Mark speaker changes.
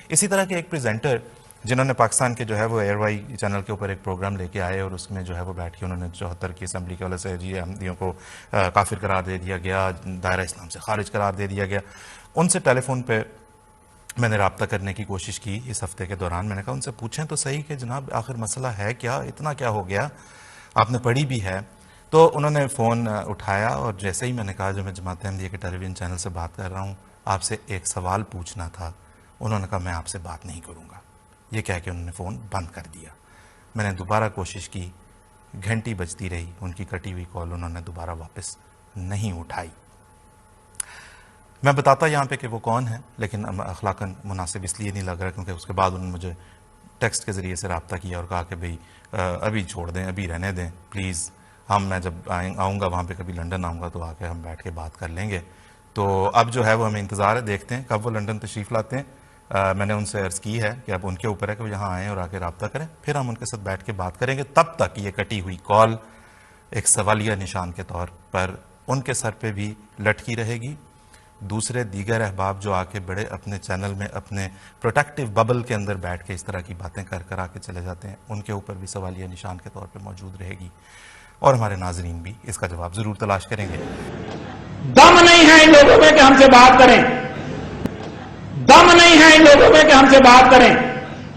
Speaker 1: اسی طرح کے ایک پریزنٹر جنہوں نے پاکستان کے جو ہے وہ ایئر وائی چینل کے اوپر ایک پروگرام لے کے آئے اور اس میں جو ہے وہ بیٹھ کے انہوں نے 74 کی اسمبلی کے والے سے جی احمدیوں کو کافر قرار دے دیا گیا، دائرہ اسلام سے خارج قرار دے دیا گیا. ان سے ٹیلی فون پہ میں نے رابطہ کرنے کی کوشش کی اس ہفتے کے دوران. میں نے کہا ان سے پوچھیں تو صحیح کہ جناب آخر مسئلہ ہے کیا، اتنا کیا ہو گیا، آپ نے پڑھی بھی ہے. تو انہوں نے فون اٹھایا اور جیسے ہی میں نے کہا جو میں جماعت احمدیہ کے ٹیلی ویژن چینل سے بات کر رہا ہوں، آپ سے ایک سوال پوچھنا تھا. انہوں نے کہا میں آپ سے بات نہیں کروں گا. یہ کہہ کے انہوں نے فون بند کر دیا. میں نے دوبارہ کوشش کی، گھنٹی بجتی رہی، ان کی کٹی ہوئی کال انہوں نے دوبارہ واپس نہیں اٹھائی. میں بتاتا یہاں پہ کہ وہ کون ہے، لیکن اخلاقاً مناسب اس لیے نہیں لگ رہا کیونکہ اس کے بعد انہوں نے مجھے ٹیکسٹ کے ذریعے سے رابطہ کیا اور کہا کہ بھئی ابھی چھوڑ دیں، ابھی رہنے دیں پلیز، میں جب آؤں گا وہاں پہ کبھی لنڈن آؤں گا تو آ کے ہم بیٹھ کے بات کر لیں گے. تو اب جو ہے وہ ہمیں انتظار ہے، دیکھتے ہیں کب وہ لنڈن تشریف لاتے ہیں. میں نے ان سے عرض کی ہے کہ اب ان کے اوپر ہے کہ وہ یہاں آئیں اور آ کے رابطہ کریں، پھر ہم ان کے ساتھ بیٹھ کے بات کریں گے. تب تک یہ کٹی ہوئی کال ایک سوالیہ نشان کے طور پر ان کے سر پہ بھی لٹکی رہے گی. دوسرے دیگر احباب جو آ کے بڑے اپنے چینل میں اپنے پروٹیکٹیو ببل کے اندر بیٹھ کے اس طرح کی باتیں کر آ کے چلے جاتے ہیں، ان کے اوپر بھی سوالیہ نشان کے طور پہ موجود رہے گی. اور ہمارے ناظرین بھی اس کا جواب ضرور تلاش کریں گے.
Speaker 2: دم نہیں ہے ان لوگوں میں کہ ہم سے بات کریں، دم نہیں ہے ان لوگوں میں کہ ہم سے بات کریں.